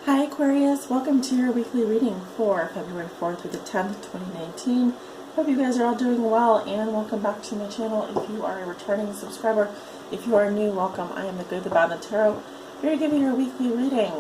Hi Aquarius, welcome to your weekly reading for February 4th through the 10th, 2019. Hope you guys are all doing well, and welcome back to my channel. If you are a returning subscriber, if you are new, welcome. I am the Good, the Bad, and the Tarot. Here to give you your weekly reading.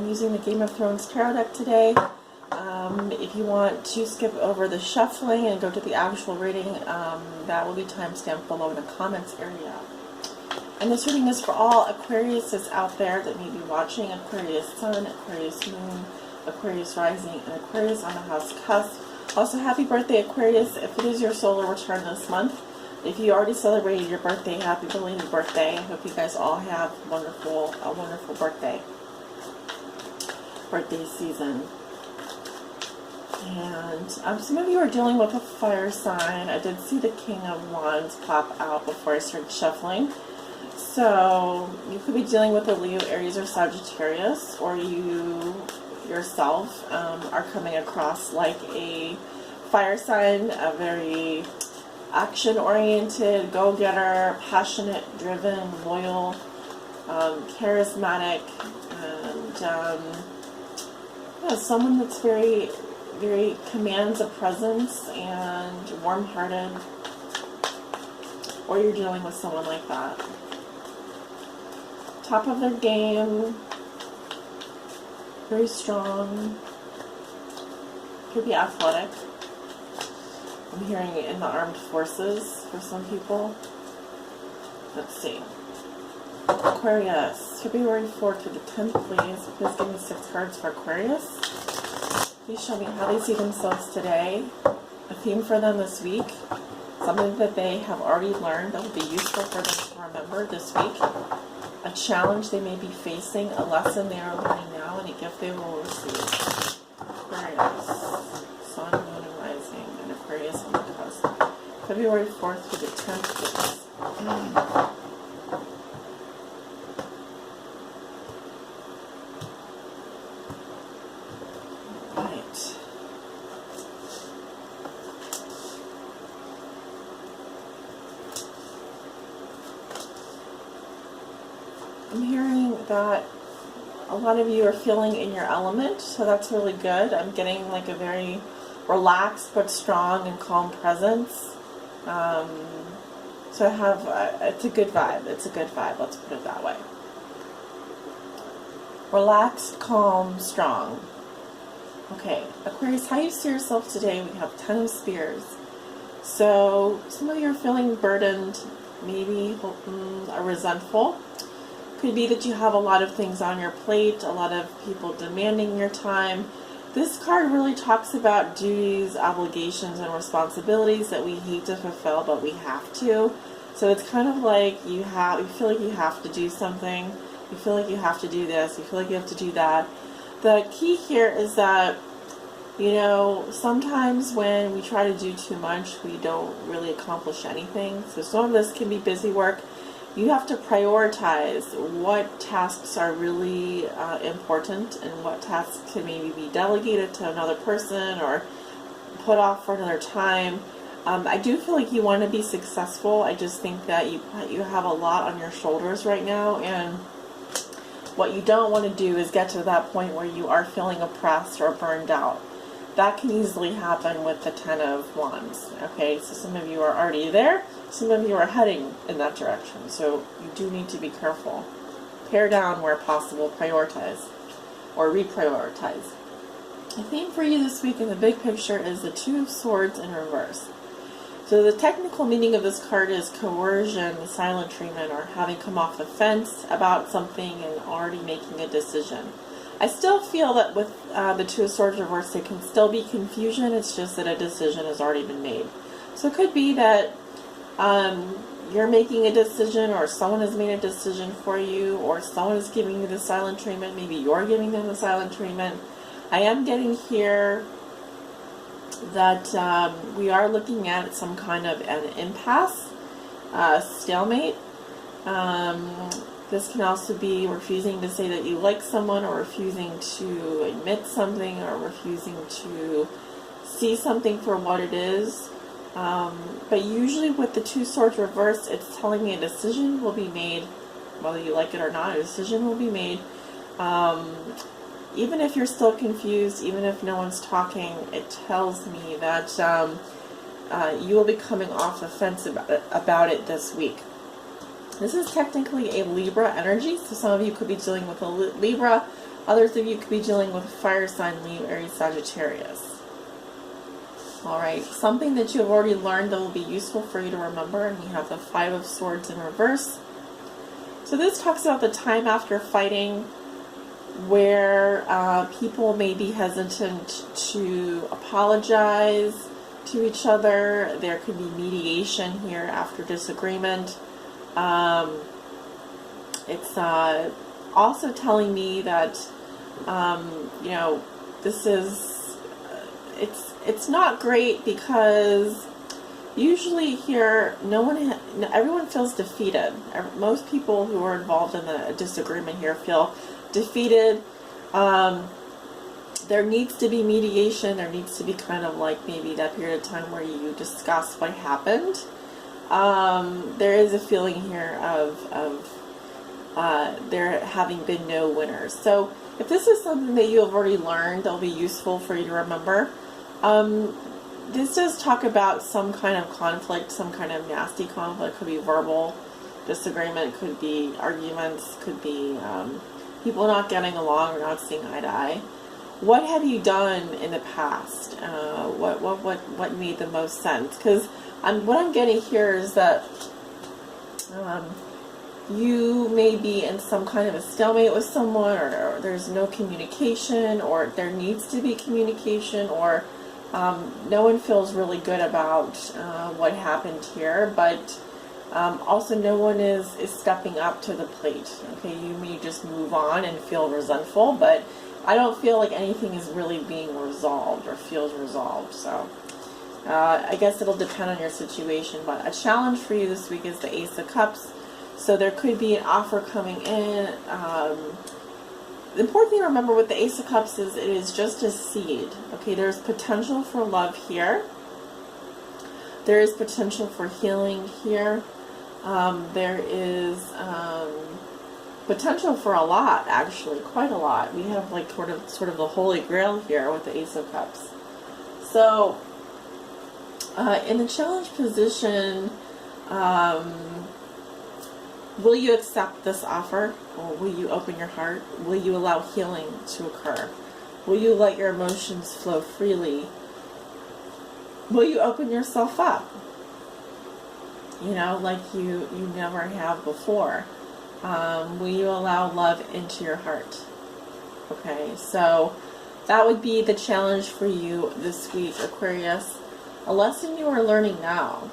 Using the Game of Thrones Tarot deck today. If you want to skip over the shuffling and go to the actual reading, that will be timestamped below in the comments area. And this reading is for all Aquariuses out there that may be watching. Aquarius Sun, Aquarius Moon, Aquarius Rising, and Aquarius on the house cusp. Also, happy birthday, Aquarius, if it is your solar return this month. If you already celebrated your birthday, happy belated birthday. I hope you guys all have a wonderful birthday season. And some of you are dealing with a fire sign. I did see the King of Wands pop out before I started shuffling. So you could be dealing with a Leo, Aries, or Sagittarius, or you yourself are coming across like a fire sign, a very action-oriented, go-getter, passionate, driven, loyal, charismatic, and yeah, someone that's very commands a presence and warm-hearted, or you're dealing with someone like that. Top of their game, very strong, could be athletic. I'm hearing it in the armed forces for some people. Let's see. Aquarius, February 4th through the 10th, please. Please give me 6 cards for Aquarius. Please show me how they see themselves today, a theme for them this week, something that they have already learned that will be useful for them to remember this week, a challenge they may be facing, a lesson they are learning now, and a gift they will receive. Aquarius, Sun, Moon, and Rising, and Aquarius on the cusp. February 4th through the 10th, please. I'm hearing that a lot of you are feeling in your element, so that's really good. I'm getting like a very relaxed but strong and calm presence. So I have, it's a good vibe. It's a good vibe, let's put it that way. Relaxed, calm, strong. Okay, Aquarius, how you see yourself today? We have 10 of Spears. So some of you are feeling burdened, maybe resentful. Could be that you have a lot of things on your plate, a lot of people demanding your time. This card really talks about duties, obligations, and responsibilities that we hate to fulfill, but we have to. So it's kind of like you feel like you have to do something. You feel like you have to do this. You feel like you have to do that. The key here is that, you know, sometimes when we try to do too much, we don't really accomplish anything. So some of this can be busy work. You have to prioritize what tasks are really important and what tasks can maybe be delegated to another person or put off for another time. I do feel like you want to be successful. I just think that you have a lot on your shoulders right now, and what you don't want to do is get to that point where you are feeling oppressed or burned out. That can easily happen with the 10 of Wands. Okay, so some of you are already there. Some of you are heading in that direction. So you do need to be careful. Pare down where possible. Prioritize or reprioritize. The theme for you this week in the big picture is the 2 of Swords in reverse. So the technical meaning of this card is coercion, the silent treatment, or having come off the fence about something and already making a decision. I still feel that with the 2 of Swords reversed, there can still be confusion. It's just that a decision has already been made. So it could be that you're making a decision, or someone has made a decision for you, or someone is giving you the silent treatment. Maybe you're giving them the silent treatment. I am getting here that we are looking at some kind of an impasse, stalemate. This can also be refusing to say that you like someone, or refusing to admit something, or refusing to see something for what it is. But usually with the 2 swords reversed, it's telling me a decision will be made, whether you like it or not. A decision will be made even if you're still confused, even if no one's talking, it tells me that you will be coming off the fence about it this week. This is technically a Libra energy, so some of you could be dealing with a Libra, others of you could be dealing with a fire sign, Leo, Aries, Sagittarius. Alright, something that you have already learned that will be useful for you to remember, and we have the Five of Swords in reverse. So this talks about the time after fighting where people may be hesitant to apologize to each other. There could be mediation here after disagreement. It's also telling me that, you know, this is, it's not great because usually here, everyone feels defeated. Most people who are involved in the disagreement here feel defeated. There needs to be mediation. There needs to be kind of like maybe that period of time where you discuss what happened. There is a feeling here of there having been no winners. So if this is something that you have already learned, that'll be useful for you to remember. This does talk about some kind of conflict, some kind of nasty conflict. Could be verbal disagreement, could be arguments, could be people not getting along or not seeing eye to eye. What have you done in the past? What made the most sense? Because what I'm getting here is that you may be in some kind of a stalemate with someone, or there's no communication, or there needs to be communication, or no one feels really good about what happened here, but also no one is stepping up to the plate. Okay, you may just move on and feel resentful, but I don't feel like anything is really being resolved or feels resolved. So I guess it'll depend on your situation, but a challenge for you this week is the Ace of Cups. So there could be an offer coming in. The important thing to remember with the Ace of Cups is it is just a seed. Okay, there's potential for love here. There is potential for healing here. There is potential for a lot, actually, quite a lot. We have like sort of the Holy Grail here with the Ace of Cups. So in the challenge position, will you accept this offer, or will you open your heart? Will you allow healing to occur? Will you let your emotions flow freely? Will you open yourself up? You know, like you never have before. Will you allow love into your heart? Okay, so that would be the challenge for you this week, Aquarius. A lesson you are learning now.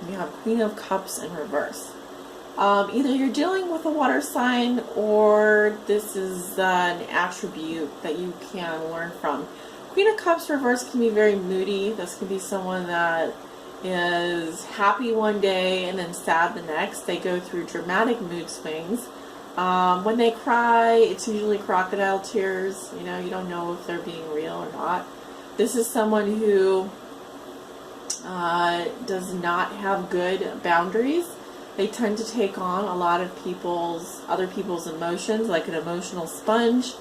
You have Queen of Cups in reverse. Either you're dealing with a water sign, or this is an attribute that you can learn from. Queen of Cups reverse can be very moody. This can be someone that is happy one day and then sad the next. They go through dramatic mood swings. When they cry, it's usually crocodile tears. You know, you don't know if they're being real or not. This is someone who does not have good boundaries. They tend to take on a lot of other people's emotions, like an emotional sponge.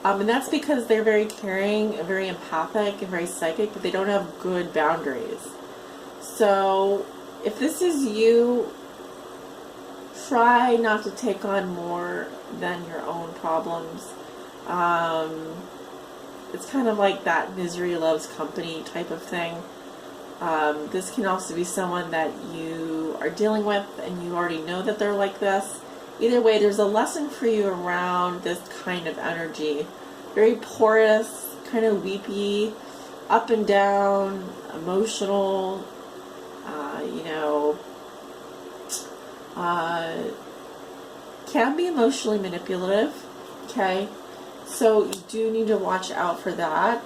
And that's because they're very caring and very empathic and very psychic, but they don't have good boundaries. So if this is you, try not to take on more than your own problems. It's kind of like that misery loves company type of thing. This can also be someone that you are dealing with and you already know that they're like this. Either way, there's a lesson for you around this kind of energy. Very porous, kind of weepy, up and down, emotional, you know, can be emotionally manipulative. Okay, so you do need to watch out for that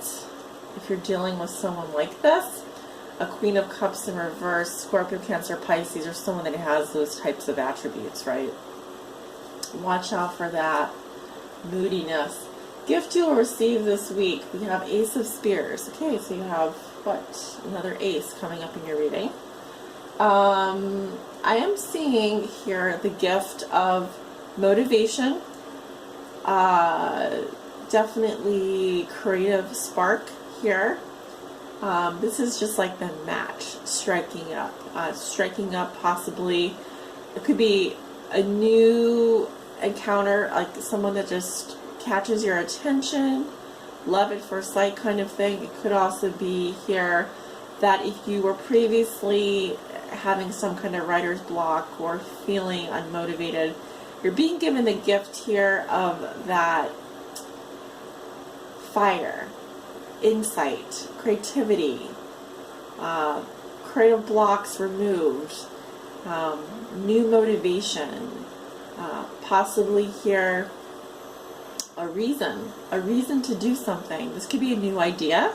if you're dealing with someone like this. A Queen of Cups in reverse, Scorpio, Cancer, Pisces, or someone that has those types of attributes, right? Watch out for that moodiness. Gift you will receive this week. We have Ace of Spears. Okay, so you have, what? Another ace coming up in your reading. I am seeing here the gift of motivation, definitely creative spark here. This is just like the match, striking up. Striking up possibly, it could be a new encounter, like someone that just catches your attention, love at first sight kind of thing. It could also be here that if you were previously having some kind of writer's block or feeling unmotivated, you're being given the gift here of that fire, insight, creativity, creative blocks removed, new motivation, possibly here a reason to do something. This could be a new idea,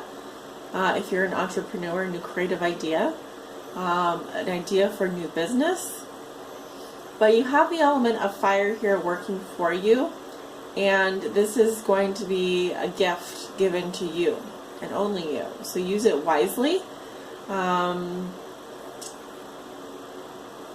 if you're an entrepreneur, a new creative idea, an idea for new business. But you have the element of fire here working for you, and this is going to be a gift given to you and only you. So use it wisely.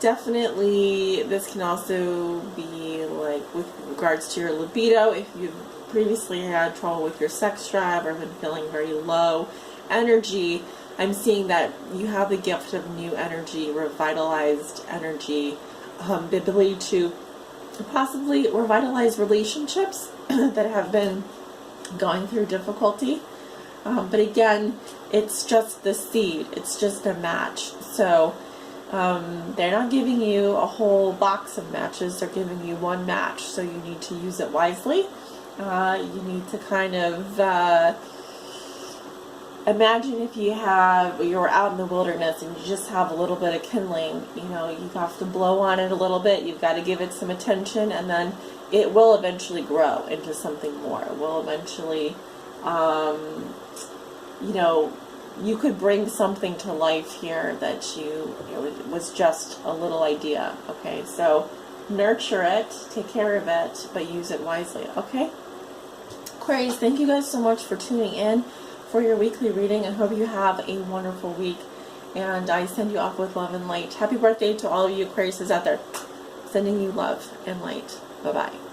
Definitely, this can also be like with regards to your libido. If you've previously had trouble with your sex drive or been feeling very low energy, I'm seeing that you have the gift of new energy, revitalized energy, the ability to possibly revitalize relationships that have been going through difficulty. But again, it's just the seed. It's just a match. So they're not giving you a whole box of matches. They're giving you one match. So you need to use it wisely. You need to kind of imagine if you're out in the wilderness and you just have a little bit of kindling. You know, you have to blow on it a little bit. You've got to give it some attention, and then it will eventually grow into something more. It will eventually, you know, you could bring something to life here that it was just a little idea. Okay, so nurture it, take care of it, but use it wisely. Okay, Aquarius, thank you guys so much for tuning in for your weekly reading, and hope you have a wonderful week. And I send you off with love and light. Happy birthday to all of you Aquariuses out there. Sending you love and light. Bye-bye.